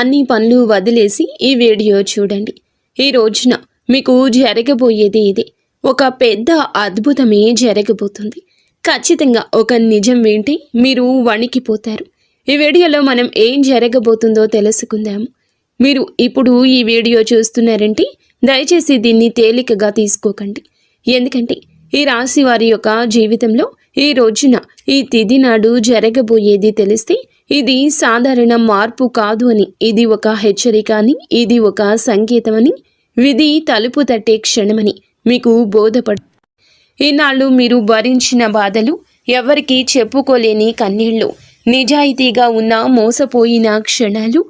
అన్ని పనులు వదిలేసి ఈ వీడియో చూడండి. ఈ రోజున మీకు జరగబోయేది ఇదే. ఒక పెద్ద అద్భుతమే జరగబోతుంది. ఖచ్చితంగా ఒక నిజం వింటే మీరు వణికిపోతారు. ఈ వీడియోలో మనం ఏం జరగబోతుందో తెలుసుకుందాము. మీరు ఇప్పుడు ఈ వీడియో చూస్తున్నారంటే దయచేసి దీన్ని తేలికగా తీసుకోకండి. ఎందుకంటే ఈ రాశి వారి యొక్క జీవితంలో ఈ రోజున ఈ తిథి నాడు జరగబోయేది తెలిస్తే ఇది సాధారణ మార్పు కాదు అని, ఇది ఒక హెచ్చరిక అని, ఇది ఒక సంకేతమని, విధి తలుపు తట్టే క్షణమని మీకు బోధపడు. ఈనాళ్ళు మీరు భరించిన బాధలు, ఎవరికీ చెప్పుకోలేని కన్నీళ్లు, నిజాయితీగా ఉన్న మోసపోయిన క్షణాలు,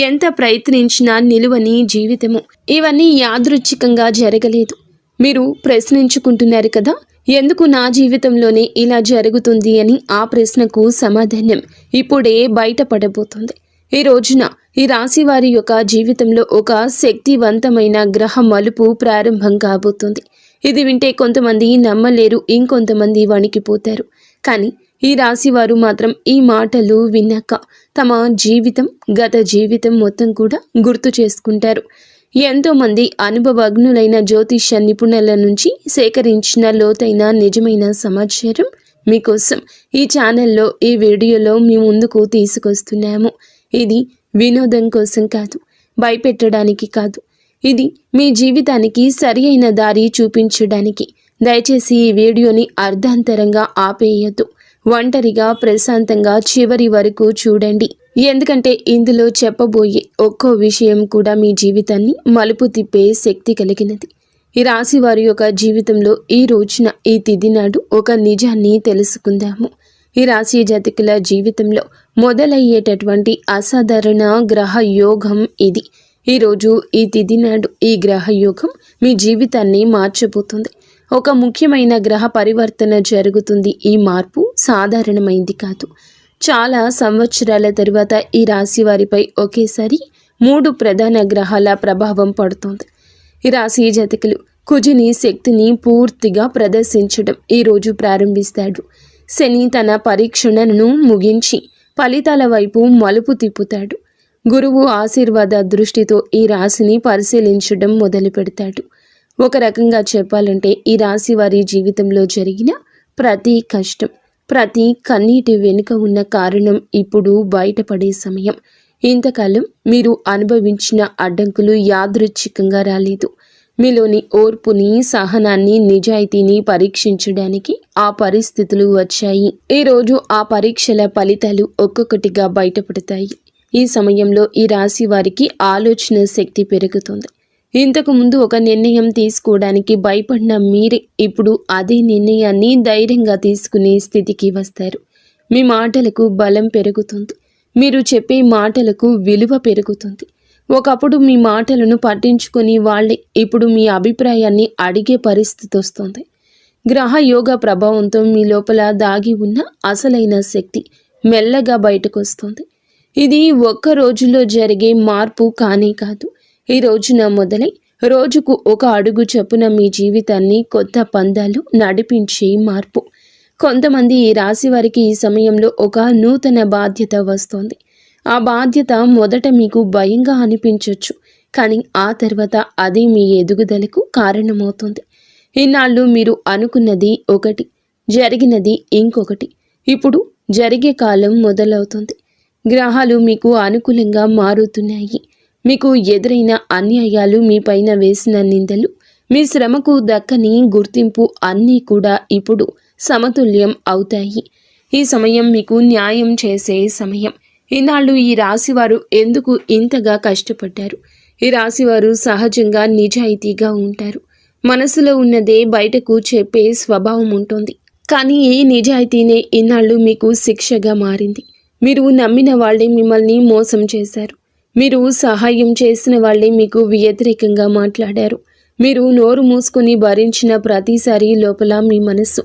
ఎంత ప్రయత్నించినా నిలువని జీవితము, ఇవన్నీ యాదృచ్ఛికంగా జరగలేదు. మీరు ప్రశ్నించుకుంటున్నారు కదా, ఎందుకు నా జీవితంలోనే ఇలా జరుగుతుంది అని. ఆ ప్రశ్నకు సమాధానం ఇప్పుడే బయటపడబోతుంది. ఈ రోజున ఈ రాశి వారి యొక్క జీవితంలో ఒక శక్తివంతమైన గ్రహ మలుపు ప్రారంభం కాబోతుంది. ఇది వింటే కొంతమంది నమ్మలేరు, ఇంకొంతమంది వణికిపోతారు. కానీ ఈ రాశి వారు మాత్రం ఈ మాటలు విన్నాక తమ జీవితం, గత జీవితం మొత్తం కూడా గుర్తు చేసుకుంటారు. ఎంతోమంది అనుభవజ్ఞులైన జ్యోతిష్య నిపుణుల నుంచి సేకరించిన లోతైన నిజమైన సమాచారం మీకోసం ఈ ఛానల్లో, ఈ వీడియోలో మీ ముందుకు తీసుకొస్తున్నాము. ఇది వినోదం కోసం కాదు, భయపెట్టడానికి కాదు, ఇది మీ జీవితానికి సరి అయిన దారి చూపించడానికి. దయచేసి ఈ వీడియోని అర్ధాంతరంగా ఆపేయొద్దు. ఒంటరిగా ప్రశాంతంగా చివరి వరకు చూడండి. ఎందుకంటే ఇందులో చెప్పబోయే ఒక్కో విషయం కూడా మీ జీవితాన్ని మలుపు తిప్పే శక్తి కలిగినది. ఈ రాశి వారి యొక్క జీవితంలో ఈ రోజున ఈ తిథి నాడు ఒక నిజాన్ని తెలుసుకుందాము. ఈ రాశి జాతకుల జీవితంలో మొదలయ్యేటటువంటి అసాధారణ గ్రహ యోగం ఇది. ఈరోజు ఈ తిథి నాడు ఈ గ్రహ యోగం మీ జీవితాన్ని మార్చబోతుంది. ఒక ముఖ్యమైన గ్రహ పరివర్తన జరుగుతుంది. ఈ మార్పు సాధారణమైంది కాదు. చాలా సంవత్సరాల తరువాత ఈ రాశి వారిపై ఒకేసారి 3 ప్రధాన గ్రహాల ప్రభావం పడుతుంది. ఈ రాశి జాతకులు కుజుని శక్తిని పూర్తిగా ప్రదర్శించడం ఈరోజు ప్రారంభిస్తాడు. శని తన పరీక్షణను ముగించి ఫలితాల వైపు మలుపు తిప్పుతాడు. గురువు ఆశీర్వాద దృష్టితో ఈ రాశిని పరిశీలించడం మొదలు పెడతాడు. ఒక రకంగా చెప్పాలంటే ఈ రాశి వారి జీవితంలో జరిగిన ప్రతి కష్టం, ప్రతి కన్నీటి వెనుక ఉన్న కారణం ఇప్పుడు బయటపడే సమయం. ఇంతకాలం మీరు అనుభవించిన అడ్డంకులు యాదృచ్ఛికంగా రాలేదు. మీలోని ఓర్పుని, సహనాన్ని, నిజాయితీని పరీక్షించడానికి ఆ పరిస్థితులు వచ్చాయి. ఈరోజు ఆ పరీక్షల ఫలితాలు ఒక్కొక్కటిగా బయటపడతాయి. ఈ సమయంలో ఈ రాశి వారికి ఆలోచన శక్తి పెరుగుతుంది. ఇంతకు ముందు ఒక నిర్ణయం తీసుకోవడానికి భయపడిన మీరే ఇప్పుడు అదే నిర్ణయాన్ని ధైర్యంగా తీసుకునే స్థితికి వస్తారు. మీ మాటలకు బలం పెరుగుతుంది. మీరు చెప్పే మాటలకు విలువ పెరుగుతుంది. ఒకప్పుడు మీ మాటలను పట్టించుకొని వాళ్ళే ఇప్పుడు మీ అభిప్రాయాన్ని అడిగే పరిస్థితి వస్తుంది. గ్రహ యోగ ప్రభావంతో మీ లోపల దాగి ఉన్న అసలైన శక్తి మెల్లగా బయటకు వస్తుంది. ఇది ఒక్క రోజులో జరిగే మార్పు కానే కాదు. ఈ రోజున మొదలై రోజుకు ఒక అడుగు చొప్పున మీ జీవితాన్ని కొత్త పందాలు నడిపించే మార్పు. కొంతమంది ఈ రాశి వారికి ఈ సమయంలో ఒక నూతన బాధ్యత వస్తోంది. ఆ బాధ్యత మొదట మీకు భయంగా అనిపించవచ్చు, కానీ ఆ తర్వాత అదే మీ ఎదుగుదలకు కారణమవుతుంది. ఇన్నాళ్ళు మీరు అనుకున్నది ఒకటి, జరిగినది ఇంకొకటి. ఇప్పుడు జరిగే కాలం మొదలవుతుంది. గ్రహాలు మీకు అనుకూలంగా మారుతున్నాయి. మీకు ఎదురైన అన్యాయాలు, మీ పైన వేసిన నిందలు, మీ శ్రమకు దక్కని గుర్తింపు అన్నీ కూడా ఇప్పుడు సమతుల్యం అవుతాయి. ఈ సమయం మీకు న్యాయం చేసే సమయం. ఈనాళ్ళు ఈ రాశివారు ఎందుకు ఇంతగా కష్టపడ్డారు? ఈ రాశివారు సహజంగా నిజాయితీగా ఉంటారు. మనసులో ఉన్నదే బయటకు చెప్పే స్వభావం ఉంటుంది. కానీ ఈ నిజాయితీనే ఇన్నాళ్ళు మీకు శిక్షగా మారింది. మీరు నమ్మిన వాళ్ళే మిమ్మల్ని మోసం చేశారు. మీరు సహాయం చేసిన వాళ్ళే మీకు వ్యతిరేకంగా మాట్లాడారు. మీరు నోరు మూసుకొని భరించిన ప్రతిసారి లోపల మీ మనస్సు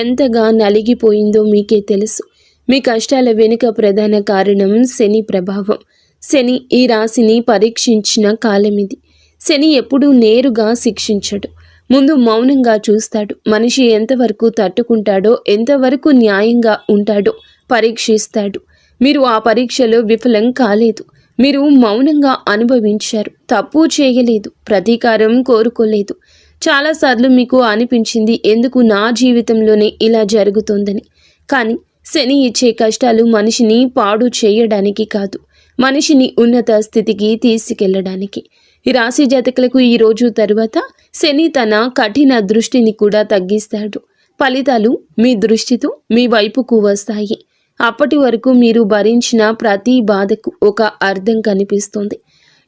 ఎంతగా నలిగిపోయిందో మీకే తెలుసు. మీ కష్టాల వెనుక ప్రధాన కారణం శని ప్రభావం. శని ఈ రాశిని పరీక్షించిన కాలం ఇది. శని ఎప్పుడూ నేరుగా శిక్షించడు. ముందు మౌనంగా చూస్తాడు. మనిషి ఎంతవరకు తట్టుకుంటాడో, ఎంతవరకు న్యాయంగా ఉంటాడో పరీక్షిస్తాడు. మీరు ఆ పరీక్షలో విఫలం కాలేదు. మీరు మౌనంగా అనుభవించారు. తప్పు చేయలేదు, ప్రతీకారం కోరుకోలేదు. చాలాసార్లు మీకు అనిపించింది, ఎందుకు నా జీవితంలోనే ఇలా జరుగుతోందని. కానీ శని ఇచ్చే కష్టాలు మనిషిని పాడు చేయడానికి కాదు, మనిషిని ఉన్నత స్థితికి తీసుకెళ్లడానికి. ఈ రాశి జాతకులకు ఈ రోజు తరువాత శని తన కఠిన దృష్టిని కూడా తగ్గిస్తాడు. ఫలితాలు మీ దృష్టితో మీ వైపుకు వస్తాయి. అప్పటి వరకు మీరు భరించిన ప్రతి బాధకు ఒక అర్థం కనిపిస్తుంది.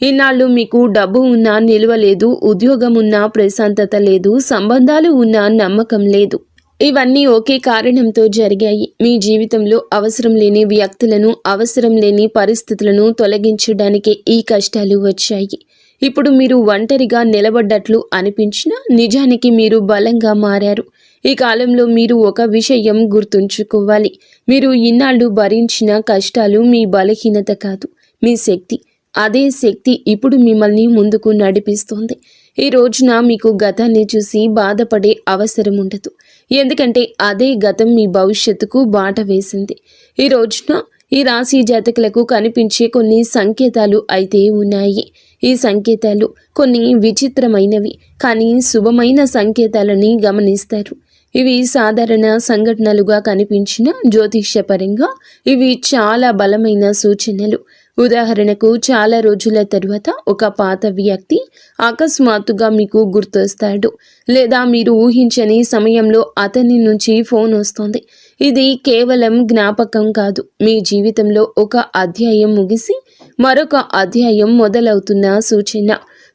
ఇన్నాళ్ళు మీకు డబ్బు ఉన్నా నిలువ లేదు, ఉద్యోగం ఉన్నా ప్రశాంతత లేదు, సంబంధాలు ఉన్నా నమ్మకం లేదు. ఇవన్నీ ఒకే కారణంతో జరిగాయి. మీ జీవితంలో అవసరం లేని వ్యక్తులను, అవసరం లేని పరిస్థితులను తొలగించడానికే ఈ కష్టాలు వచ్చాయి. ఇప్పుడు మీరు ఒంటరిగా నిలబడ్డట్లు అనిపించినా నిజానికి మీరు బలంగా మారారు. ఈ కాలంలో మీరు ఒక విషయం గుర్తుంచుకోవాలి. మీరు ఇన్నాళ్ళు భరించిన కష్టాలు మీ బలహీనత కాదు, మీ శక్తి. అదే శక్తి ఇప్పుడు మిమ్మల్ని ముందుకు నడిపిస్తోంది. ఈ రోజున మీకు గతాన్ని చూసి బాధపడే అవసరం ఉండదు. ఎందుకంటే అదే గతం మీ భవిష్యత్తుకు బాట వేసింది. ఈ రోజున ఈ రాశి జాతకులకు కనిపించే కొన్ని సంకేతాలు అయితే ఉన్నాయి. ఈ సంకేతాలు కొన్ని విచిత్రమైనవి, కానీ శుభమైన సంకేతాలని గమనిస్తారు. ఇవి సాధారణ సంఘటనలుగా కనిపించిన జ్యోతిష్యపరంగా ఇవి చాలా బలమైన సూచనలు. ఉదాహరణకు, చాలా రోజుల తరువాత ఒక పాత వ్యక్తి అకస్మాత్తుగా మీకు గుర్తొస్తాడు, లేదా మీరు ఊహించని సమయంలో అతని నుంచి ఫోన్ వస్తుంది. ఇది కేవలం జ్ఞాపకం కాదు, మీ జీవితంలో ఒక అధ్యాయం ముగిసి మరొక అధ్యాయం మొదలవుతున్న సూచన.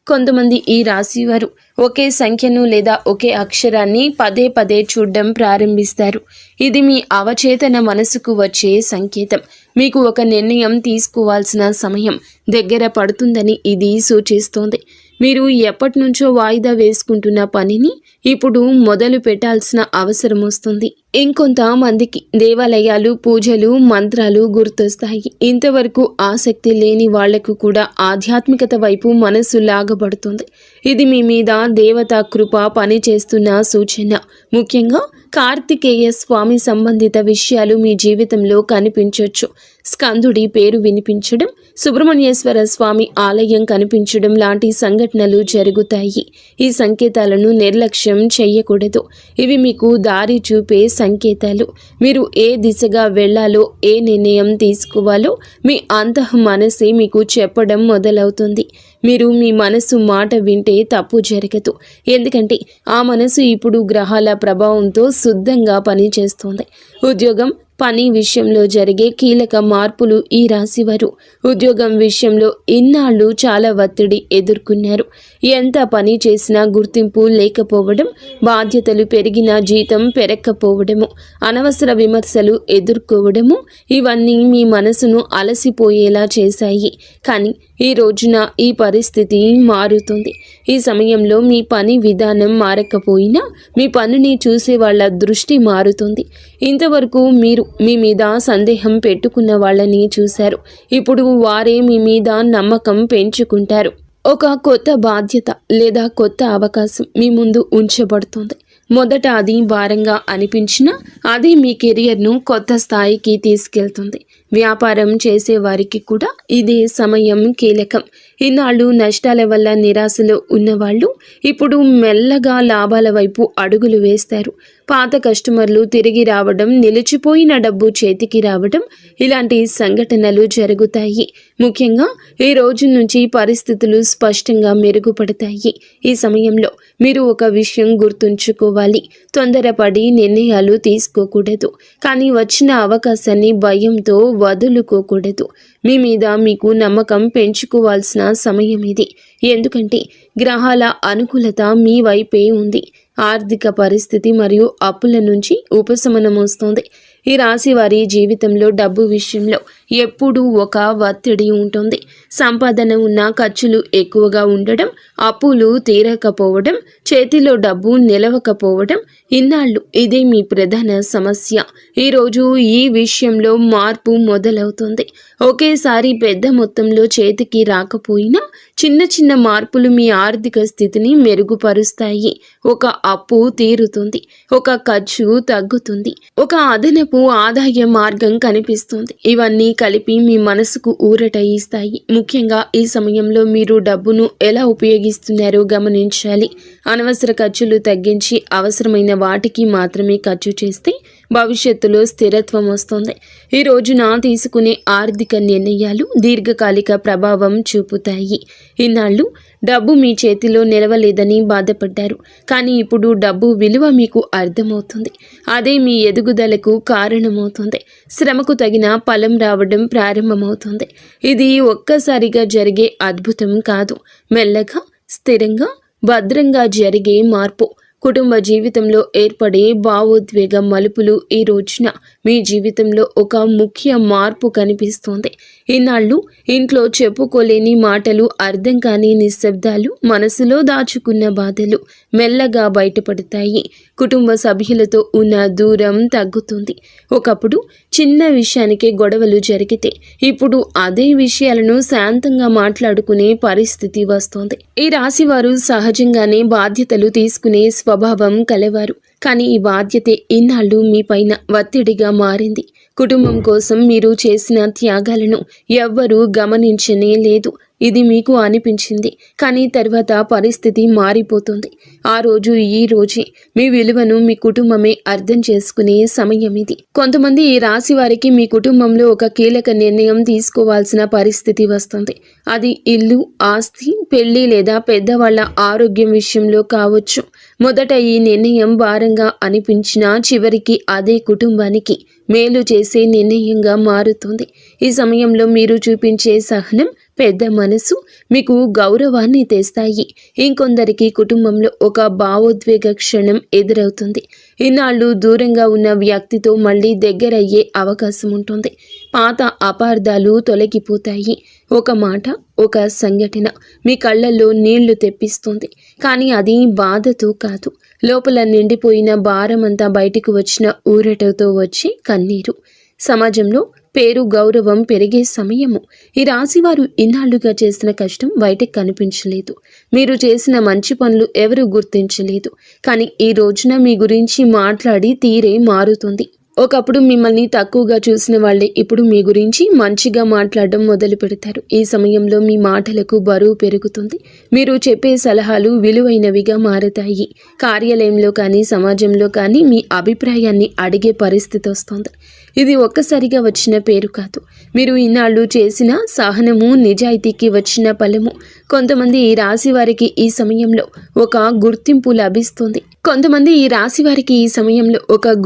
కొంతమంది ఈ రాశి వారు ఒకే సంఖ్యను లేదా ఒకే అక్షరాన్ని పదే పదే చూడడం ప్రారంభిస్తారు. ఇది మీ అవచేతన మనసుకు వచ్చే సంకేతం. మీకు ఒక నిర్ణయం తీసుకోవాల్సిన సమయం దగ్గర పడుతుందని ఇది సూచిస్తోంది. మీరు ఎప్పటి నుంచో వాయిదా వేసుకుంటున్న పనిని ఇప్పుడు మొదలు పెట్టాల్సిన అవసరం వస్తుంది. ఇంకొంతమందికి దేవాలయాలు, పూజలు, మంత్రాలు గుర్తొస్తాయి. ఇంతవరకు ఆసక్తి లేని వాళ్లకు కూడా ఆధ్యాత్మికత వైపు మనసు లాగబడుతుంది. ఇది మీ మీద దేవతా కృప పనిచేస్తున్న సూచన. ముఖ్యంగా కార్తికేయ స్వామి సంబంధిత విషయాలు మీ జీవితంలో కనిపించవచ్చు. స్కందుడి పేరు వినిపించడం, సుబ్రహ్మణ్యేశ్వర స్వామి ఆలయం కనిపించడం లాంటి సంఘటనలు జరుగుతాయి. ఈ సంకేతాలను నిర్లక్ష్యం చేయకూడదు. ఇవి మీకు దారి చూపే సంకేతాలు. మీరు ఏ దిశగా వెళ్ళాలో, ఏ నిర్ణయం తీసుకోవాలో మీ అంతః మనసే మీకు చెప్పడం మొదలవుతుంది. మీరు మీ మనసు మాట వింటే తప్పు జరగదు. ఎందుకంటే ఆ మనసు ఇప్పుడు గ్రహాల ప్రభావంతో శుద్ధంగా పనిచేస్తోంది. ఉద్యోగం, పని విషయంలో జరిగే కీలక మార్పులు. ఈ రాశివారు ఉద్యోగం విషయంలో ఇన్నాళ్ళు చాలా ఒత్తిడి ఎదుర్కొన్నారు. ఎంత పని చేసినా గుర్తింపు లేకపోవడం, బాధ్యతలు పెరిగినా జీతం పెరగకపోవడము, అనవసర విమర్శలు ఎదుర్కోవడము, ఇవన్నీ మీ మనసును అలసిపోయేలా చేశాయి. కానీ ఈ రోజున ఈ పరిస్థితి మారుతుంది. ఈ సమయంలో మీ పని విధానం మారకపోయినా మీ పనిని చూసే వాళ్ళ దృష్టి మారుతుంది. ఇంతవరకు మీరు మీ మీద సందేహం పెట్టుకున్న వాళ్ళని చూశారు. ఇప్పుడు వారే మీ మీద నమ్మకం పెంచుకుంటారు. ఒక కొత్త బాధ్యత లేదా కొత్త అవకాశం మీ ముందు ఉంచబడుతుంది. మొదట అది భారంగా అనిపించినా అది మీ కెరియర్ను కొత్త స్థాయికి తీసుకెళ్తుంది. వ్యాపారం చేసేవారికి కూడా ఇదే సమయం కీలకం. ఇన్నాళ్ళు నష్టాల వల్ల నిరాశలో ఉన్నవాళ్ళు ఇప్పుడు మెల్లగా లాభాల వైపు అడుగులు వేస్తారు. పాత కస్టమర్లు తిరిగి రావడం, నిలిచిపోయిన డబ్బు చేతికి రావడం, ఇలాంటి సంఘటనలు జరుగుతాయి. ముఖ్యంగా ఈ రోజు నుంచి పరిస్థితులు స్పష్టంగా మెరుగుపడతాయి. ఈ సమయంలో మీరు ఒక విషయం గుర్తుంచుకోవాలి. తొందరపడి నిర్ణయాలు తీసుకోకూడదు. కానీ వచ్చిన అవకాశాన్ని భయంతో వదులుకోకూడదు. మీ మీద మీకు నమ్మకం పెంచుకోవాల్సిన సమయం ఇది. ఎందుకంటే గ్రహాల అనుకూలత మీ వైపే ఉంది. ఆర్థిక పరిస్థితి మరియు అప్పుల నుంచి ఉపశమనం వస్తుంది. ఈ రాశి వారి జీవితంలో డబ్బు విషయంలో ఎప్పుడూ ఒక ఒత్తిడి ఉంటుంది. సంపాదన ఉన్న ఖర్చులు ఎక్కువగా ఉండడం, అప్పులు తీరకపోవడం, చేతిలో డబ్బు నిలవకపోవడం, ఇన్నాళ్ళు ఇదే మీ ప్రధాన సమస్య. ఈరోజు ఈ విషయంలో మార్పు మొదలవుతుంది. ఒకేసారి పెద్ద మొత్తంలో చేతికి రాకపోయినా చిన్న చిన్న మార్పులు మీ ఆర్థిక స్థితిని మెరుగుపరుస్తాయి. ఒక అప్పు తీరుతుంది, ఒక ఖర్చు తగ్గుతుంది, ఒక అదనపు ఆదాయ మార్గం కనిపిస్తుంది. ఇవన్నీ కలిపి మీ మనసుకు ఊరట ఇస్తాయి. ముఖ్యంగా ఈ సమయంలో మీరు డబ్బును ఎలా ఉపయోగిస్తున్నారో గమనించాలి. అనవసర ఖర్చులు తగ్గించి అవసరమైన వాటికి మాత్రమే ఖర్చు చేస్తే భవిష్యత్తులో స్థిరత్వం వస్తుంది. ఈ రోజున తీసుకునే ఆర్థిక నిర్ణయాలు దీర్ఘకాలిక ప్రభావం చూపుతాయి. ఇన్నాళ్ళు డబ్బు మీ చేతిలో నిలవలేదని బాధపడ్డారు, కానీ ఇప్పుడు డబ్బు విలువ మీకు అర్థమవుతుంది. అదే మీ ఎదుగుదలకు కారణమవుతుంది. శ్రమకు తగిన ఫలం రావడం ప్రారంభమవుతుంది. ఇది ఒక్కసారిగా జరిగే అద్భుతం కాదు, మెల్లగా స్థిరంగా భద్రంగా జరిగే మార్పు. కుటుంబ జీవితంలో ఏర్పడే భావోద్వేగ మలుపులు ఈ రోజున మీ జీవితంలో ఒక ముఖ్య మార్పు కనిపిస్తోంది. ఇన్నాళ్ళు ఇంట్లో చెప్పుకోలేని మాటలు, అర్థం కాని నిశ్శబ్దాలు, మనసులో దాచుకున్న బాధలు మెల్లగా బయటపడతాయి. కుటుంబ సభ్యులతో ఉన్న దూరం తగ్గుతుంది. ఒకప్పుడు చిన్న విషయానికే గొడవలు జరిగితే ఇప్పుడు అదే విషయాలను శాంతంగా మాట్లాడుకునే పరిస్థితి వస్తోంది. ఈ రాశివారు సహజంగానే బాధ్యతలు తీసుకునే స్వభావం కలవారు, కానీ ఈ బాధ్యతే ఇన్నాళ్ళు మీ పైన ఒత్తిడిగా మారింది. కుటుంబం కోసం మీరు చేసిన త్యాగాలను ఎవ్వరూ గమనించనే లేదు. ఇది మీకు అనిపించింది, కానీ తర్వాత పరిస్థితి మారిపోతుంది. ఆ రోజు ఈ రోజే మీ విలువను మీ కుటుంబమే అర్థం చేసుకునే సమయం ఇది. కొంతమంది ఈ రాశి వారికి మీ కుటుంబంలో ఒక కీలక నిర్ణయం తీసుకోవాల్సిన పరిస్థితి వస్తుంది. అది ఇల్లు, ఆస్తి, పెళ్లి లేదా పెద్దవాళ్ల ఆరోగ్యం విషయంలో కావచ్చు. మొదట ఈ నిర్ణయం భారంగా అనిపించినా చివరికి అదే కుటుంబానికి మేలు చేసే నిర్ణయంగా మారుతుంది. ఈ సమయంలో మీరు చూపించే సహనం, పెద్ద మనసు మీకు గౌరవాన్ని తెస్తాయి. ఇంకొందరికి కుటుంబంలో ఒక భావోద్వేగ క్షణం ఎదురవుతుంది. ఇన్నాళ్ళు దూరంగా ఉన్న వ్యక్తితో మళ్ళీ దగ్గరయ్యే అవకాశం ఉంటుంది. పాత అపార్థాలు తొలగిపోతాయి. ఒక మాట, ఒక సంఘటన మీ కళ్ళల్లో నీళ్లు తెప్పిస్తుంది, కానీ అది బాధతో కాదు, లోపల నిండిపోయిన భారమంతా బయటకు వచ్చిన ఊరటతో వచ్చే కన్నీరు. సమాజంలో పేరు, గౌరవం పెరిగే సమయము. ఈ రాశివారు ఇన్నాళ్లుగా చేసిన కష్టం బయటకు కనిపించలేదు. మీరు చేసిన మంచి పనులు ఎవరూ గుర్తించలేదు, కానీ ఈ రోజున మీ గురించి మాట్లాడి తీరే మారుతుంది. ఒకప్పుడు మిమ్మల్ని తక్కువగా చూసిన వాళ్ళే ఇప్పుడు మీ గురించి మంచిగా మాట్లాడడం మొదలు పెడతారు. ఈ సమయంలో మీ మాటలకు బరువు పెరుగుతుంది. మీరు చెప్పే సలహాలు విలువైనవిగా మారతాయి. కార్యాలయంలో కానీ సమాజంలో కానీ మీ అభిప్రాయాన్ని అడిగే పరిస్థితి వస్తుంది. ఇది ఒక్కసారిగా వచ్చిన పేరు కాదు, మీరు ఇన్నాళ్ళు చేసిన సహనము, నిజాయితీకి వచ్చిన ఫలము. కొంతమంది ఈ రాశి వారికి ఈ సమయంలో ఒక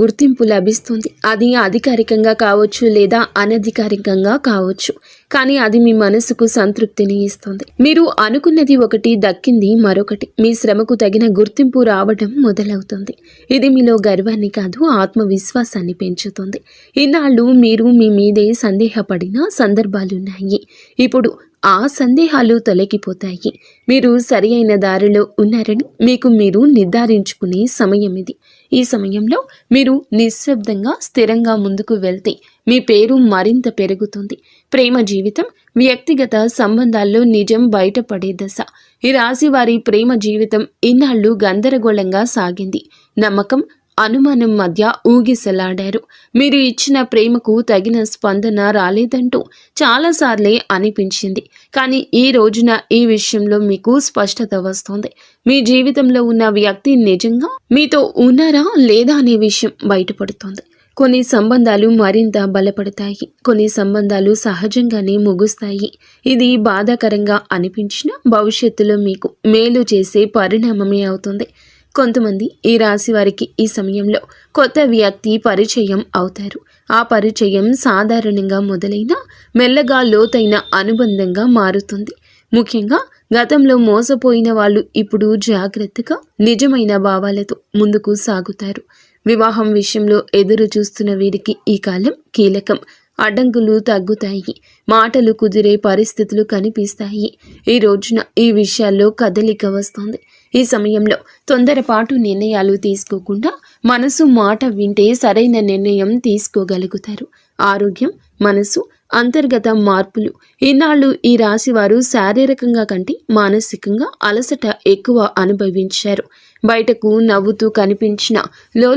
గుర్తింపు లభిస్తుంది. అది అధికారికంగా కావచ్చు లేదా అనధికారికంగా కావచ్చు, కానీ అది మీ మనసుకు సంతృప్తిని ఇస్తుంది. మీరు అనుకున్నది ఒకటి, దక్కింది మరొకటి. మీ శ్రమకు తగిన గుర్తింపు రావడం మొదలవుతుంది. ఇది మీలో గర్వాన్ని కాదు, ఆత్మవిశ్వాసాన్ని పెంచుతుంది. ఇన్నాళ్ళు మీరు మీ మీదే సందేహపడిన సందర్భాలున్నాయి. ఇప్పుడు ఆ సందేహాలు తొలగిపోతాయి. మీరు సరి అయిన దారిలో ఉన్నారని మీకు మీరు నిర్ధారించుకునే సమయం ఇది. ఈ సమయంలో మీరు నిశ్శబ్దంగా స్థిరంగా ముందుకు వెళ్తే మీ పేరు మరింత పెరుగుతుంది. ప్రేమ జీవితం, వ్యక్తిగత సంబంధాల్లో నిజం బయటపడే దశ. ఈ రాశి వారి ప్రేమ జీవితం ఇన్నాళ్ళు గందరగోళంగా సాగింది. నమ్మకం, అనుమానం మధ్య ఊగిసలాడారు. మీరు ఇచ్చిన ప్రేమకు తగిన స్పందన రాలేదంటూ చాలాసార్లే అనిపించింది, కానీ ఈ రోజున ఈ విషయంలో మీకు స్పష్టత వస్తోంది. మీ జీవితంలో ఉన్న వ్యక్తి నిజంగా మీతో ఉన్నారా లేదా అనే విషయం బయటపడుతోంది. కొన్ని సంబంధాలు మరింత బలపడతాయి, కొన్ని సంబంధాలు సహజంగానే ముగుస్తాయి. ఇది బాధాకరంగా అనిపించినా భవిష్యత్తులో మీకు మేలు చేసే పరిణామమే అవుతుంది. కొంతమంది ఈ రాశి వారికి ఈ సమయంలో కొత్త వ్యక్తి పరిచయం అవుతారు. ఆ పరిచయం సాధారణంగా మొదలైన మెల్లగా లోతైన అనుబంధంగా మారుతుంది. ముఖ్యంగా గతంలో మోసపోయిన వాళ్ళు ఇప్పుడు జాగ్రత్తగా నిజమైన భావాలతో ముందుకు సాగుతారు. వివాహం విషయంలో ఎదురు చూస్తున్న వీరికి ఈ కాలం కీలకం. అడ్డంకులు తగ్గుతాయి, మాటలు కుదిరే పరిస్థితులు కనిపిస్తాయి. ఈ రోజున ఈ విషయాల్లో కదలిక వస్తుంది. ఈ సమయంలో తొందరపాటు నిర్ణయాలు తీసుకోకుండా మనసు మాట వింటే సరైన నిర్ణయం తీసుకోగలుగుతారు. ఆరోగ్యం, మనసు, అంతర్గత మార్పులు. ఇన్నాళ్ళు ఈ రాశి వారు శారీరకంగా కంటే మానసికంగా అలసట ఎక్కువ అనుభవించారు. బయటకు నవ్వుతూ కనిపించిన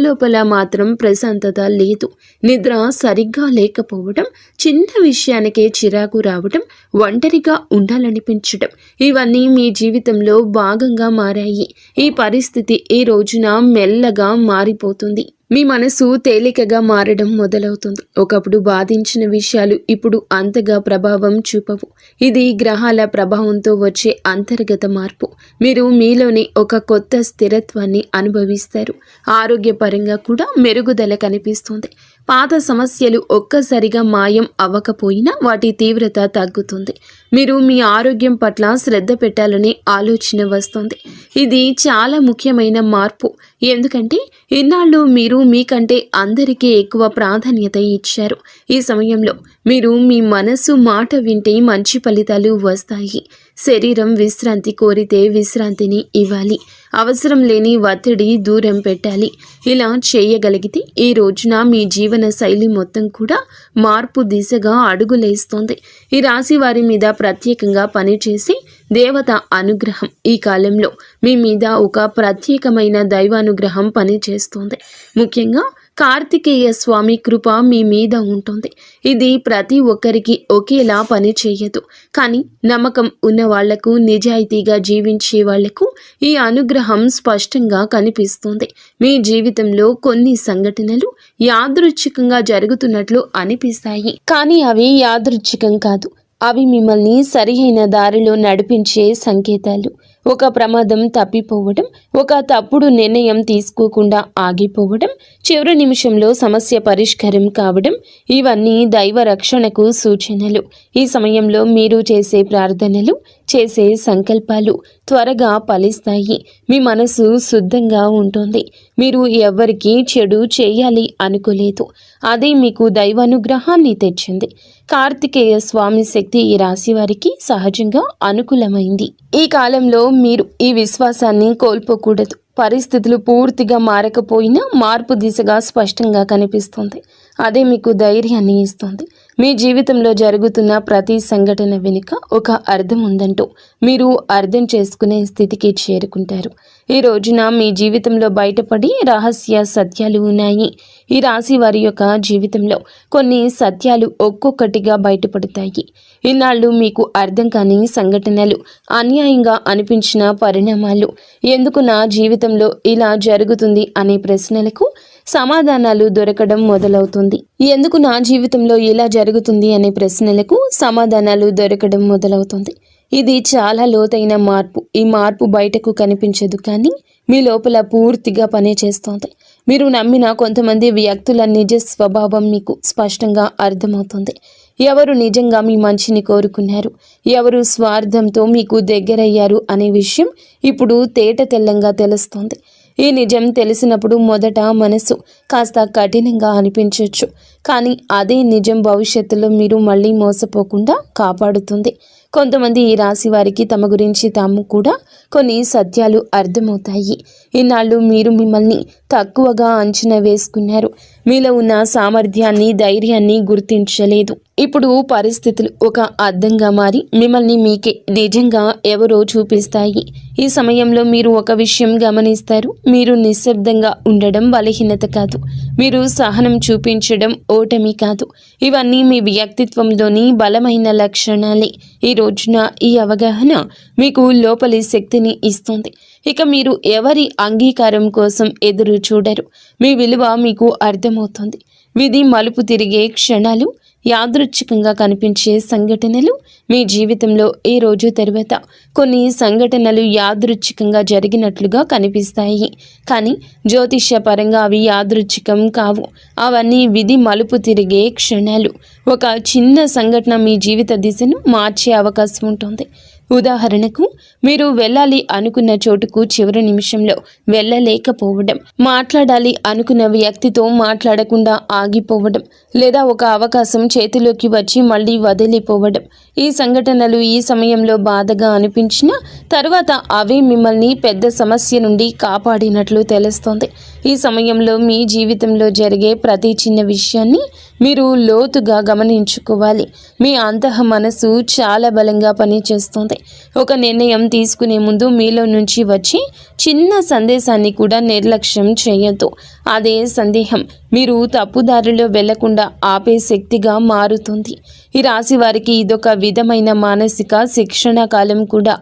లోపల మాత్రం ప్రశాంతత లేదు. నిద్ర సరిగ్గా లేకపోవడం, చిన్న విషయానికే చిరాకు రావడం, ఒంటరిగా ఉండాలనిపించడం, ఇవన్నీ మీ జీవితంలో భాగంగా మారాయి. ఈ పరిస్థితి ఈ రోజున మెల్లగా మారిపోతుంది. మీ మనసు తేలికగా మారడం మొదలవుతుంది. ఒకప్పుడు బాధించిన విషయాలు ఇప్పుడు అంతగా ప్రభావం చూపవు. ఇది గ్రహాల ప్రభావంతో వచ్చే అంతర్గత మార్పు. మీరు మీలోని ఒక కొత్త స్థిరత్వాన్ని అనుభవిస్తారు. ఆరోగ్యపరంగా కూడా మెరుగుదల కనిపిస్తుంది. పాత సమస్యలు ఒక్కసారిగా మాయం అవ్వకపోయినా వాటి తీవ్రత తగ్గుతుంది. మీరు మీ ఆరోగ్యం పట్ల శ్రద్ధ పెట్టాలనే ఆలోచన వస్తుంది. ఇది చాలా ముఖ్యమైన మార్పు. ఎందుకంటే ఇన్నాళ్ళు మీరు మీకంటే అందరికీ ఎక్కువ ప్రాధాన్యత ఇచ్చారు. ఈ సమయంలో మీరు మీ మనసు మాట వింటే మంచి ఫలితాలు వస్తాయి. శరీరం విశ్రాంతి కోరితే విశ్రాంతిని ఇవ్వాలి. అవసరం లేని ఒత్తిడి దూరం పెట్టాలి. ఇలా చేయగలిగితే ఈ రోజున మీ జీవన శైలి మొత్తం కూడా మార్పు దిశగా అడుగులేస్తుంది. ఈ రాశి వారి మీద ప్రత్యేకంగా పనిచేసి దేవత అనుగ్రహం ఈ కాలంలో మీ మీద ఒక ప్రత్యేకమైన దైవానుగ్రహం పనిచేస్తుంది. ముఖ్యంగా కార్తికేయ స్వామి కృప మీ మీద ఉంటుంది. ఇది ప్రతి ఒక్కరికి ఒకేలా పని చేయదు. కానీ నమ్మకం ఉన్న వాళ్లకు, నిజాయితీగా జీవించే వాళ్లకు ఈ అనుగ్రహం స్పష్టంగా కనిపిస్తుంది. మీ జీవితంలో కొన్ని సంఘటనలు యాదృచ్ఛికంగా జరుగుతున్నట్లు అనిపిస్తాయి. కానీ అవి యాదృచ్ఛికం కాదు. అవి మిమ్మల్ని సరియైన దారిలో నడిపించే సంకేతాలు. ఒక ప్రమాదం తప్పిపోవడం, ఒక తప్పుడు నిర్ణయం తీసుకోకుండా ఆగిపోవడం, చివరి నిమిషంలో సమస్య పరిష్కారం కావడం, ఇవన్నీ దైవ రక్షణకు సూచనలు. ఈ సమయంలో మీరు చేసే ప్రార్థనలు, చేసే సంకల్పాలు త్వరగా ఫలిస్తాయి. మీ మనసు శుద్ధంగా ఉంటుంది. మీరు ఎవ్వరికీ చెడు చేయాలి అనుకోలేదు. అదే మీకు దైవానుగ్రహాన్ని తెచ్చింది. కార్తికేయ స్వామి శక్తి ఈ రాశి వారికి సహజంగా అనుకూలమైంది. ఈ కాలంలో మీరు ఈ విశ్వాసాన్ని కోల్పోకూడదు. పరిస్థితులు పూర్తిగా మారకపోయినా మార్పు దిశగా స్పష్టంగా కనిపిస్తుంది. అదే మీకు ధైర్యాన్ని ఇస్తుంది. మీ జీవితంలో జరుగుతున్న ప్రతి సంఘటన వెనుక ఒక అర్థం ఉందంటూ మీరు అర్థం చేసుకునే స్థితికి చేరుకుంటారు. ఈ రోజున మీ జీవితంలో బయటపడి రహస్య సత్యాలు ఉన్నాయి. ఈ రాశి వారి యొక్క జీవితంలో కొన్ని సత్యాలు ఒక్కొక్కటిగా బయటపడతాయి. ఇన్నాళ్ళు మీకు అర్థం కాని సంఘటనలు, అన్యాయంగా అనిపించిన పరిణామాలు, ఎందుకు నా జీవితంలో ఇలా జరుగుతుంది అనే ప్రశ్నలకు సమాధానాలు దొరకడం మొదలవుతుంది. ఎందుకు నా జీవితంలో ఇలా జరుగుతుంది అనే ప్రశ్నలకు సమాధానాలు దొరకడం మొదలవుతుంది. ఇది చాలా లోతైన మార్పు. ఈ మార్పు బయటకు కనిపించదు, కానీ మీ లోపల పూర్తిగా పనిచేస్తోంది. మీరు నమ్మిన కొంతమంది వ్యక్తుల నిజ స్వభావం మీకు స్పష్టంగా అర్థమవుతుంది. ఎవరు నిజంగా మీ మంచిని కోరుకున్నారు, ఎవరు స్వార్థంతో మీకు దగ్గరయ్యారు అనే విషయం ఇప్పుడు తేట తెల్లంగా తెలుస్తోంది. ఈ నిజం తెలిసినప్పుడు మొదట మనసు కాస్త కఠినంగా అనిపించవచ్చు, కానీ అదే నిజం భవిష్యత్తులో మీరు మళ్ళీ మోసపోకుండా కాపాడుతుంది. కొంతమంది ఈ రాశి వారికి తమ గురించి తాము కూడా కొన్ని సత్యాలు అర్థమవుతాయి. ఇన్నాళ్ళు మీరు మిమ్మల్ని తక్కువగా అంచనా వేసుకున్నారు. మీలో ఉన్న సామర్థ్యాన్ని, ధైర్యాన్ని గుర్తించలేదు. ఇప్పుడు పరిస్థితులు ఒక అద్దంగా మారి మిమ్మల్ని మీకే నిజంగా ఎవరో చూపిస్తాయి. ఈ సమయంలో మీరు ఒక విషయం గమనిస్తారు. మీరు నిశ్శబ్దంగా ఉండడం బలహీనత కాదు. మీరు సహనం చూపించడం ఓటమి కాదు. ఇవన్నీ మీ వ్యక్తిత్వంలోని బలమైన లక్షణాలే. ఈ రోజున ఈ అవగాహన మీకు లోపలి శక్తిని ఇస్తుంది. ఇక మీరు ఎవరి అంగీకారం కోసం ఎదురు చూడరు. మీ విలువ మీకు అర్థమవుతుంది. విధి మలుపు తిరిగే క్షణాలు, యాదృచ్ఛికంగా కనిపించే సంఘటనలు, మీ జీవితంలో ఈ రోజు తర్వాత కొన్ని సంఘటనలు యాదృచ్ఛికంగా జరిగినట్లుగా కనిపిస్తాయి. కానీ జ్యోతిష్యపరంగా అవి యాదృచ్ఛికం కావు. అవన్నీ విధి మలుపు తిరిగే క్షణాలు. ఒక చిన్న సంఘటన మీ జీవిత దిశను మార్చే అవకాశం ఉంటుంది. ఉదాహరణకు, మీరు వెళ్ళాలి అనుకున్న చోటుకు చివరి నిమిషంలో వెళ్ళలేకపోవడం, మాట్లాడాలి అనుకున్న వ్యక్తితో మాట్లాడకుండా ఆగిపోవడం, లేదా ఒక అవకాశం చేతిలోకి వచ్చి మళ్ళీ వదిలిపోవడం. ఈ సంఘటనలు ఈ సమయంలో బాధగా అనిపించినా తర్వాత అవే మిమ్మల్ని పెద్ద సమస్య నుండి కాపాడినట్లు తెలుస్తోంది. ఈ సమయంలో మీ జీవితంలో జరిగే ప్రతి చిన్న విషయాన్ని మీరు లోతుగా గమనించుకోవాలి. మీ అంతః మనసు చాలా బలంగా పనిచేస్తుంది. ఒక నిర్ణయం తీసుకునే ముందు మీలో నుంచి వచ్చి చిన్న సందేశాన్ని కూడా నిర్లక్ష్యం చేయొద్దు. అదే సందేహం మీరు తప్పుదారిలో వెళ్లకుండా ఆపే శక్తిగా మారుతుంది. ఈ రాశి వారికి ఇదొక విధమైన మానసిక శిక్షణ కాలం కూడా.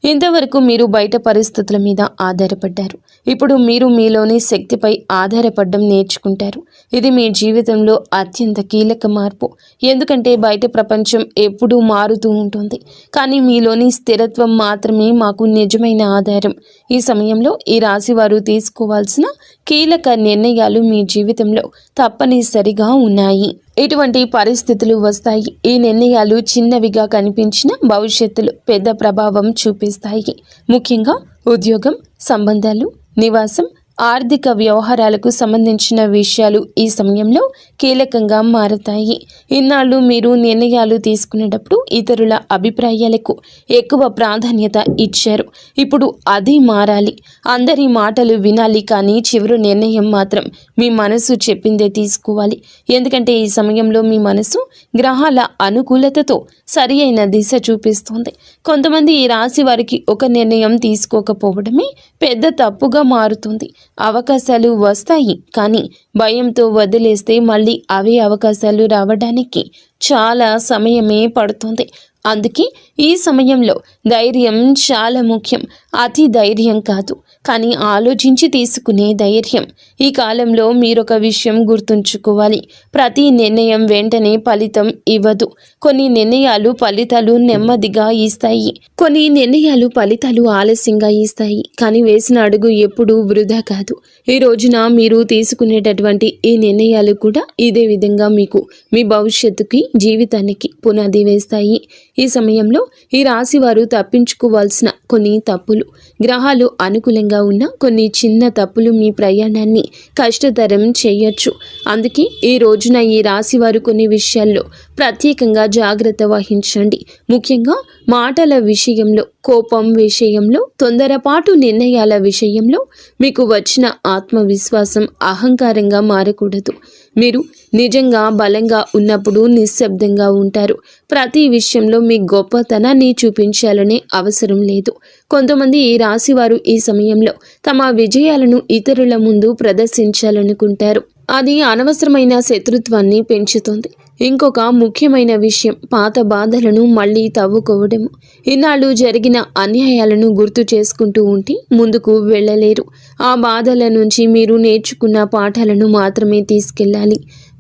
ఇంతవరకు మీరు బయట పరిస్థితుల మీద ఆధారపడ్డారు. ఇప్పుడు మీరు మీలోని శక్తిపై ఆధారపడడం నేర్చుకుంటారు. ఇది మీ జీవితంలో అత్యంత కీలక మార్పు. ఎందుకంటే బయట ప్రపంచం ఎప్పుడూ మారుతూ ఉంటుంది, కానీ మీలోని స్థిరత్వం మాత్రమే మాకు నిజమైన ఆధారం. ఈ సమయంలో ఈ రాశి వారు తీసుకోవాల్సిన కీలక నిర్ణయాలు మీ జీవితంలో తప్పనిసరిగా ఉన్నాయి. ఇటువంటి పరిస్థితులు వస్తాయి. ఈ నిర్ణయాలు చిన్నవిగా కనిపించిన భవిష్యత్తులో పెద్ద ప్రభావం చూపిస్తాయి. ముఖ్యంగా ఉద్యోగం, సంబంధాలు, నివాసం, ఆర్థిక వ్యవహారాలకు సంబంధించిన విషయాలు ఈ సమయంలో కీలకంగా మారతాయి. ఇన్నాళ్ళు మీరు నిర్ణయాలు తీసుకునేటప్పుడు ఇతరుల అభిప్రాయాలకు ఎక్కువ ప్రాధాన్యత ఇచ్చారు. ఇప్పుడు అది మారాలి. అందరి మాటలు వినాలి, కానీ చివరి నిర్ణయం మాత్రం మీ మనసు చెప్పిందే తీసుకోవాలి. ఎందుకంటే ఈ సమయంలో మీ మనసు గ్రహాల అనుకూలతతో సరి అయిన దిశ చూపిస్తుంది. కొంతమంది ఈ రాశి వారికి ఒక నిర్ణయం తీసుకోకపోవడమే పెద్ద తప్పుగా మారుతుంది. అవకాశాలు వస్తాయి, కానీ భయంతో వదిలేస్తే మళ్ళీ అవే అవకాశాలు రావడానికి చాలా సమయమే పడుతుంది. అందుకే ఈ సమయంలో ధైర్యం చాలా ముఖ్యం. అతి ధైర్యం కాదు, కానీ ఆలోచించి తీసుకునే ధైర్యం. ఈ కాలంలో మీరొక విషయం గుర్తుంచుకోవాలి. ప్రతి నిర్ణయం వెంటనే ఫలితం ఇవ్వదు. కొన్ని నిర్ణయాలు ఫలితాలు నెమ్మదిగా ఇస్తాయి, కొన్ని నిర్ణయాలు ఫలితాలు ఆలస్యంగా ఇస్తాయి. కానీ వేసిన అడుగు ఎప్పుడూ వృధా కాదు. ఈ రోజున మీరు తీసుకునేటటువంటి ఈ నిర్ణయాలు కూడా ఇదే విధంగా మీకు మీ భవిష్యత్తుకి, జీవితానికి పునాది వేస్తాయి. ఈ సమయంలో ఈ రాశి వారు తప్పించుకోవాల్సిన కొన్ని తప్పులు, గ్రహాలు అనుకూలంగా ఉన్న కొన్ని చిన్న తప్పులు మీ ప్రయాణాన్ని కష్టతరం చేయొచ్చు. అందుకే ఈ రోజున ఈ రాశి వారు కొన్ని విషయాల్లో ప్రత్యేకంగా జాగ్రత్త వహించండి. ముఖ్యంగా మాటల విషయంలో, కోపం విషయంలో, తొందరపాటు నిర్ణయాల విషయంలో మీకు వచ్చిన ఆత్మవిశ్వాసం అహంకారంగా మారకూడదు. మీరు నిజంగా బలంగా ఉన్నప్పుడు నిశ్శబ్దంగా ఉంటారు. ప్రతి విషయంలో మీ గొప్పతనాన్ని చూపించాలనే అవసరం లేదు. కొంతమంది ఈ రాశి వారు ఈ సమయంలో తమ విజయాలను ఇతరుల ముందు ప్రదర్శించాలనుకుంటారు. అది అనవసరమైన శత్రుత్వాన్ని పెంచుతుంది. ఇంకొక ముఖ్యమైన విషయం పాత బాధలను మళ్ళీ తవ్వుకోవడము. ఇన్నాళ్ళు జరిగిన అన్యాయాలను గుర్తు చేసుకుంటూ ఉంటే ముందుకు వెళ్ళలేరు. ఆ బాధల నుంచి మీరు నేర్చుకున్న పాఠాలను మాత్రమే తీసుకెళ్ళాలి,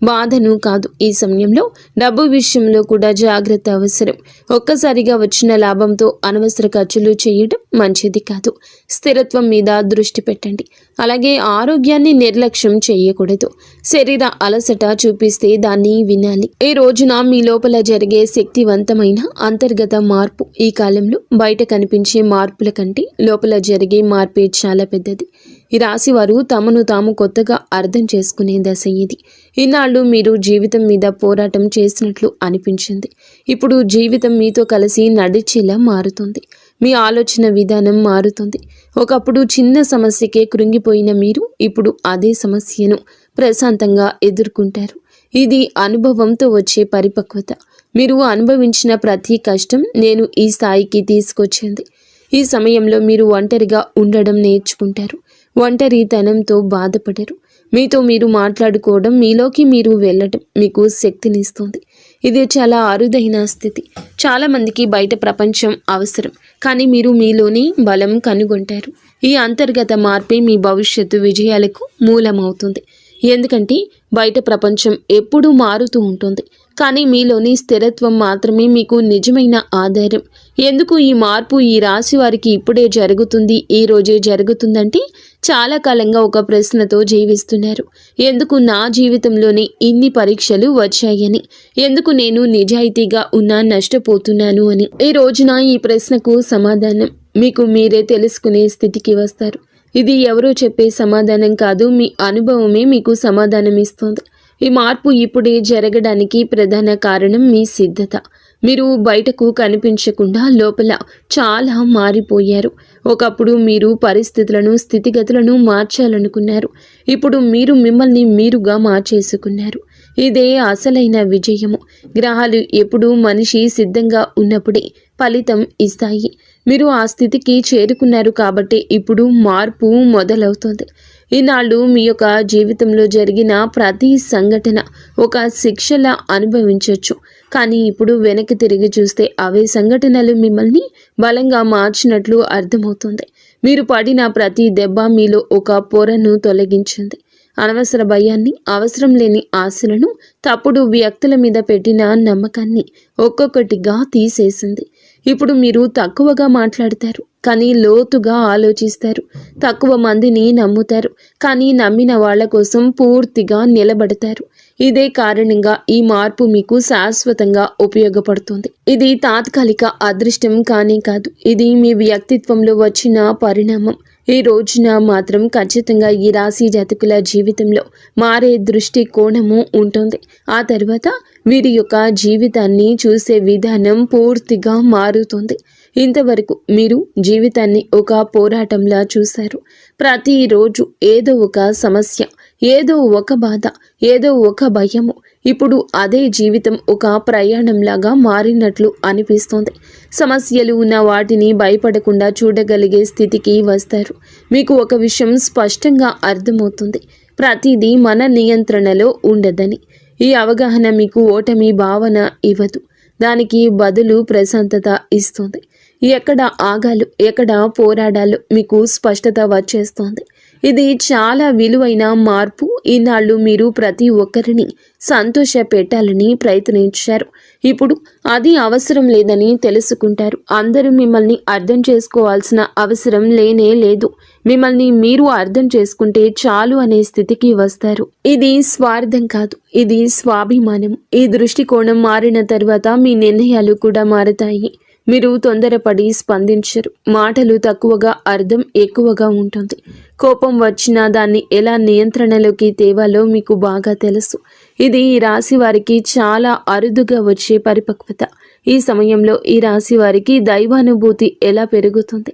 బాధను కాదు. ఈ సమయంలో డబ్బు విషయంలో కూడా జాగ్రత్త అవసరం. ఒక్కసారిగా వచ్చిన లాభంతో అనవసర ఖర్చులు చేయడం మంచిది కాదు. స్థిరత్వం మీద దృష్టి పెట్టండి. అలాగే ఆరోగ్యాన్ని నిర్లక్ష్యం చేయకూడదు. శరీర అలసట చూపిస్తే దాన్ని వినాలి. ఈ రోజున మీ లోపల జరిగే శక్తివంతమైన అంతర్గత మార్పు ఈ కాలంలో బయట కనిపించే మార్పుల కంటే లోపల జరిగే మార్పే చాలా పెద్దది. ఈ రాశి వారు తమను తాము కొత్తగా అర్థం చేసుకునే దశ ఇది. ఇన్నాళ్ళు మీరు జీవితం మీద పోరాటం చేసినట్లు అనిపించింది. ఇప్పుడు జీవితం మీతో కలిసి నడిచేలా మారుతుంది. మీ ఆలోచన విధానం మారుతుంది. ఒకప్పుడు చిన్న సమస్యకే కృంగిపోయిన మీరు ఇప్పుడు అదే సమస్యను ప్రశాంతంగా ఎదుర్కొంటారు. ఇది అనుభవంతో వచ్చే పరిపక్వత. మీరు అనుభవించిన ప్రతి కష్టం నేను ఈ స్థాయికి తీసుకొచ్చింది. ఈ సమయంలో మీరు ఒంటరిగా ఉండడం నేర్చుకుంటారు. ఒంటరితనంతో బాధపడరు. మీతో మీరు మాట్లాడుకోవడం, మీలోకి మీరు వెళ్ళడం మీకు శక్తినిస్తుంది. ఇది చాలా అరుదైన స్థితి. చాలామందికి బయట ప్రపంచం అవసరం, కానీ మీరు మీలోని బలం కనుగొంటారు. ఈ అంతర్గత మార్పే మీ భవిష్యత్తు విజయాలకు మూలమవుతుంది. ఎందుకంటే బయట ప్రపంచం ఎప్పుడూ మారుతూ ఉంటుంది, కానీ మీలోని స్థిరత్వం మాత్రమే మీకు నిజమైన ఆధారం. ఎందుకు ఈ మార్పు ఈ రాశి వారికి ఇప్పుడే జరుగుతుంది, ఈ రోజే జరుగుతుందంటే చాలా కాలంగా ఒక ప్రశ్నతో జీవిస్తున్నారు. ఎందుకు నా జీవితంలోనే ఇన్ని పరీక్షలు వచ్చాయని, ఎందుకు నేను నిజాయితీగా ఉన్నా నష్టపోతున్నాను అని. ఈ రోజున ఈ ప్రశ్నకు సమాధానం మీకు మీరే తెలుసుకునే స్థితికి వస్తారు. ఇది ఎవరో చెప్పే సమాధానం కాదు, మీ అనుభవమే మీకు సమాధానం ఇస్తుంది. ఈ మార్పు ఇప్పుడే జరగడానికి ప్రధాన కారణం మీ సిద్ధత. మీరు బయటకు కనిపించకుండా లోపల చాలా మారిపోయారు. ఒకప్పుడు మీరు పరిస్థితులను, స్థితిగతులను మార్చాలనుకున్నారు. ఇప్పుడు మీరు మిమ్మల్ని మీరుగా మార్చేసుకున్నారు. ఇదే అసలైన విజయము. గ్రహాలు ఎప్పుడూ మనిషి సిద్ధంగా ఉన్నప్పుడే ఫలితం ఇస్తాయి. మీరు ఆ స్థితికి చేరుకున్నారు కాబట్టి ఇప్పుడు మార్పు మొదలవుతుంది. ఈనాళ్ళు మీ యొక్క జీవితంలో జరిగిన ప్రతి సంఘటన ఒక శిక్షలా అనుభవించవచ్చు. కానీ ఇప్పుడు వెనక్కి తిరిగి చూస్తే అవే సంఘటనలు మిమ్మల్ని బలంగా మార్చినట్లు అర్థమవుతుంది. మీరు పడిన ప్రతి దెబ్బ మీలో ఒక పొరను తొలగించింది. అనవసర భయాన్ని, అవసరం లేని ఆశలను, తప్పుడు వ్యక్తుల మీద పెట్టిన నమ్మకాన్ని ఒక్కొక్కటిగా తీసేసింది. ఇప్పుడు మీరు తక్కువగా మాట్లాడతారు, కానీ లోతుగా ఆలోచిస్తారు. తక్కువ మందిని నమ్ముతారు, కానీ నమ్మిన వాళ్ళ కోసం పూర్తిగా నిలబడతారు. ఇదే కారణంగా ఈ మార్పు మీకు శాశ్వతంగా ఉపయోగపడుతుంది. ఇది తాత్కాలిక అదృష్టం కానీ కాదు, ఇది మీ వ్యక్తిత్వంలో వచ్చిన పరిణామం. ఈ రోజున మాత్రం ఖచ్చితంగా ఈ రాశి జాతకుల జీవితంలో మారే దృష్టి కోణము ఉంటుంది. ఆ తర్వాత వీరి యొక్క జీవితాన్ని చూసే విధానం పూర్తిగా మారుతుంది. ఇంతవరకు మీరు జీవితాన్ని ఒక పోరాటంలా చూశారు. ప్రతిరోజు ఏదో ఒక సమస్య, ఏదో ఒక బాధ, ఏదో ఒక భయము. ఇప్పుడు అదే జీవితం ఒక ప్రయాణంలాగా మారినట్లు అనిపిస్తోంది. సమస్యలు ఉన్న వాటిని భయపడకుండా చూడగలిగే స్థితికి వస్తారు. మీకు ఒక విషయం స్పష్టంగా అర్థమవుతుంది, ప్రతిదీ మన నియంత్రణలో ఉండదని. ఈ అవగాహన మీకు ఓటమి భావన ఇవ్వదు, దానికి బదులు ప్రశాంతత ఇస్తుంది. ఎక్కడ ఆగాలో, ఎక్కడ పోరాడాలో మీకు స్పష్టత వచ్చేస్తోంది. ఇది చాలా విలువైన మార్పు. ఈనాళ్ళు మీరు ప్రతి ఒక్కరిని సంతోష పెట్టాలని ప్రయత్నించారు. ఇప్పుడు అది అవసరం లేదని తెలుసుకుంటారు. అందరూ మిమ్మల్ని అర్థం చేసుకోవాల్సిన అవసరం లేనే లేదు. మిమ్మల్ని మీరు అర్థం చేసుకుంటే చాలు అనే స్థితికి వస్తారు. ఇది స్వార్థం కాదు, ఇది స్వాభిమానం. ఈ దృష్టికోణం మారిన తర్వాత మీ నిర్ణయాలు కూడా మారతాయి. మీరు తొందరపడి స్పందించరు. మాటలు తక్కువగా, అర్థం ఎక్కువగా ఉంటుంది. కోపం వచ్చినా దాన్ని ఎలా నియంత్రణలోకి తేవాలో మీకు బాగా తెలుసు. ఇది ఈ రాశి వారికి చాలా అరుదుగా వచ్చే పరిపక్వత. ఈ సమయంలో ఈ రాశి వారికి దైవానుభూతి ఎలా పెరుగుతుంది.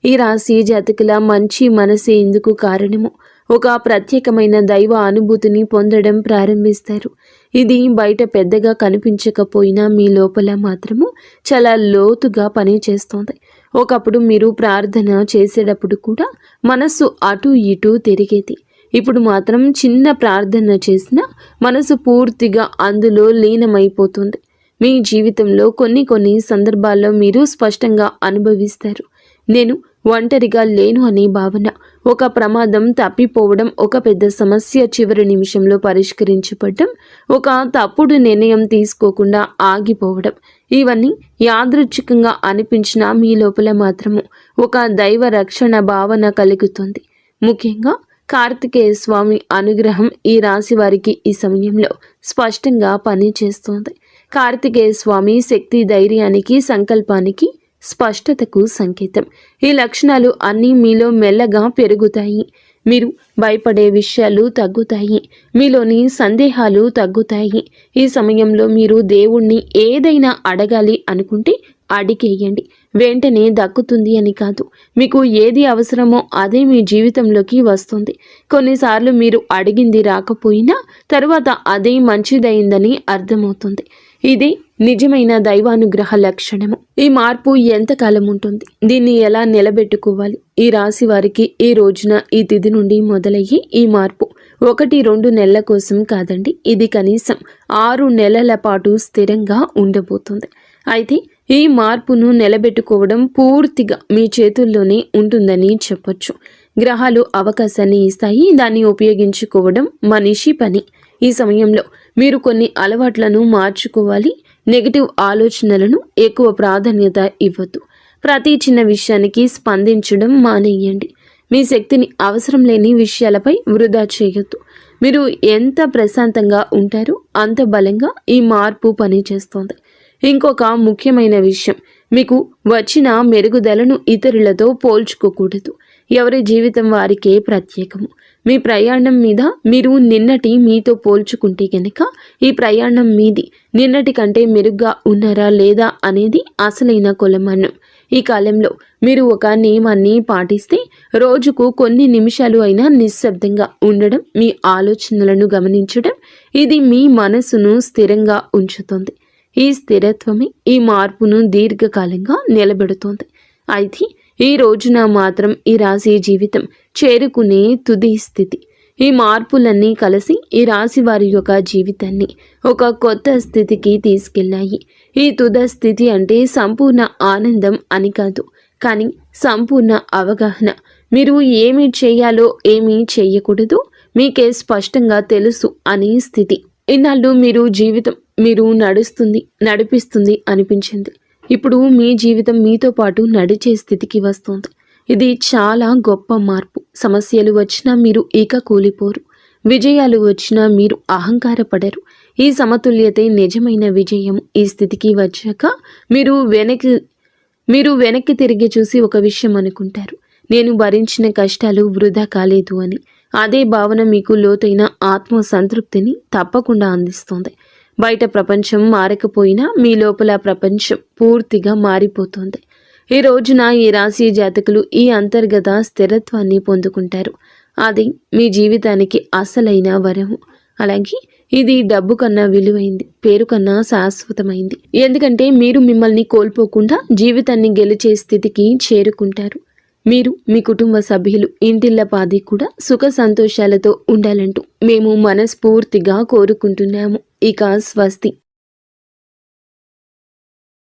ఈ రాశి జాతకుల మంచి మనసే ఇందుకు కారణము. ఒక ప్రత్యేకమైన దైవ అనుభూతిని పొందడం ప్రారంభిస్తారు. ఇది బయట పెద్దగా కనిపించకపోయినా మీ లోపల మాత్రము చాలా లోతుగా పనిచేస్తోంది. ఒకప్పుడు మీరు ప్రార్థన చేసేటప్పుడు కూడా మనసు అటు ఇటు తిరిగేది. ఇప్పుడు మాత్రం చిన్న ప్రార్థన చేసినా మనసు పూర్తిగా అందులో లీనమైపోతుంది. మీ జీవితంలో కొన్ని సందర్భాల్లో మీరు స్పష్టంగా అనుభవిస్తారు. నేను ఒంటరిగా లేను అనే భావన, ఒక ప్రమాదం తప్పిపోవడం, ఒక పెద్ద సమస్య చివరి నిమిషంలో పరిష్కరించబడడం, ఒక తప్పుడు నిర్ణయం తీసుకోకుండా ఆగిపోవడం, ఇవన్నీ యాదృచ్ఛికంగా అనిపించినా మీ లోపల మాత్రము ఒక దైవ రక్షణ భావన కలుగుతుంది. ముఖ్యంగా కార్తికేయ స్వామి అనుగ్రహం ఈ రాశి వారికి ఈ సమయంలో స్పష్టంగా పనిచేస్తోంది. కార్తికేయ స్వామి శక్తి, ధైర్యానికి, సంకల్పానికి, స్పష్టతకు సంకేతం. ఈ లక్షణాలు అన్నీ మీలో మెల్లగా పెరుగుతాయి. మీరు భయపడే విషయాలు తగ్గుతాయి. మీలోని సందేహాలు తగ్గుతాయి. ఈ సమయంలో మీరు దేవుణ్ణి ఏదైనా అడగాలి అనుకుంటే అడిగేయండి. వెంటనే దక్కుతుంది అని కాదు, మీకు ఏది అవసరమో అదే మీ జీవితంలోకి వస్తుంది. కొన్నిసార్లు మీరు అడిగింది రాకపోయినా తరువాత అదే మంచిదైందని అర్థమవుతుంది. ఇది నిజమైన దైవానుగ్రహ లక్షణము. ఈ మార్పు ఎంతకాలం ఉంటుంది, దీన్ని ఎలా నిలబెట్టుకోవాలి? ఈ రాశి వారికి ఈ రోజున, ఈ తిథి నుండి మొదలయ్యి ఈ మార్పు 1-2 నెలల కోసం కాదండి, ఇది కనీసం 6 నెలల పాటు స్థిరంగా ఉండబోతుంది. అయితే ఈ మార్పును నిలబెట్టుకోవడం పూర్తిగా మీ చేతుల్లోనే ఉంటుందని చెప్పొచ్చు. గ్రహాలు అవకాశాన్ని ఇస్తాయి, దాన్ని ఉపయోగించుకోవడం మనిషి పని. ఈ సమయంలో మీరు కొన్ని అలవాట్లను మార్చుకోవాలి. నెగిటివ్ ఆలోచనలను ఎక్కువ ప్రాధాన్యత ఇవ్వద్దు. ప్రతి చిన్న విషయానికి స్పందించడం మానేయండి. మీ శక్తిని అవసరం లేని విషయాలపై వృధా చేయొద్దు. మీరు ఎంత ప్రశాంతంగా ఉంటారో అంత బలంగా ఈ మార్పు పనిచేస్తోంది. ఇంకొక ముఖ్యమైన విషయం, మీకు వచ్చిన మెరుగుదలను ఇతరులతో పోల్చుకోకూడదు. ఎవరి జీవితం వారికే ప్రత్యేకము. మీ ప్రయాణం మీద మీరు నిన్నటి మీతో పోల్చుకుంటే గనక ఈ ప్రయాణం మీది నిన్నటి కంటే మెరుగ్గా ఉన్నారా లేదా అనేది అసలైన కొలమానం. ఈ కాలంలో మీరు ఒక నియమాన్ని పాటిస్తే రోజుకు కొన్ని నిమిషాలు అయినా నిశ్శబ్దంగా ఉండడం, మీ ఆలోచనలను గమనించడం, ఇది మీ మనసును స్థిరంగా ఉంచుతుంది. ఈ స్థిరత్వమే ఈ మార్పును దీర్ఘకాలంగా నిలబెడుతోంది. అయితే ఈ రోజున మాత్రం ఈ రాశి జీవితం చేరుకునే తుది స్థితి. ఈ మార్పులన్నీ కలిసి ఈ రాశి వారి యొక్క జీవితాన్ని ఒక కొత్త స్థితికి తీసుకెళ్లాయి. ఈ తుద స్థితి అంటే సంపూర్ణ ఆనందం అని కాదు, కానీ సంపూర్ణ అవగాహన. మీరు ఏమి చేయాలో ఏమీ చేయకూడదు మీకే స్పష్టంగా తెలుసు అనే స్థితి. ఇన్నాళ్ళు మీరు నడిపిస్తుంది అనిపించింది. ఇప్పుడు మీ జీవితం మీతో పాటు నడిచే స్థితికి వస్తుంది. ఇది చాలా గొప్ప మార్పు. సమస్యలు వచ్చినా మీరు ఇక కూలిపోరు. విజయాలు వచ్చినా మీరు అహంకారపడరు. ఈ సమతుల్యతే నిజమైన విజయం. ఈ స్థితికి వచ్చాక మీరు వెనక్కి తిరిగి చూసి ఒక విషయం అనుకుంటారు, నేను భరించిన కష్టాలు వృధా కాలేదు అని. అదే భావన మీకు లోతైన ఆత్మ సంతృప్తిని తప్పకుండా అందిస్తుంది. బయట ప్రపంచం మారకపోయినా మీ లోపల ప్రపంచం పూర్తిగా మారిపోతుంది. ఈ రోజున ఈ రాశి జాతకులు ఈ అంతర్గత స్థిరత్వాన్ని పొందుకుంటారు. అది మీ జీవితానికి అసలైన వరము. అలాగే ఇది డబ్బు కన్నా విలువైంది, పేరు కన్నా శాశ్వతమైంది. ఎందుకంటే మీరు మిమ్మల్ని కోల్పోకుండా జీవితాన్ని గెలిచే స్థితికి చేరుకుంటారు. మీరు మీ కుటుంబ సభ్యులు ఇంటిల్లపాది కూడా సుఖ సంతోషాలతో ఉండాలంటూ మేము మనస్ఫూర్తిగా కోరుకుంటున్నాము. ఇక స్వస్తి.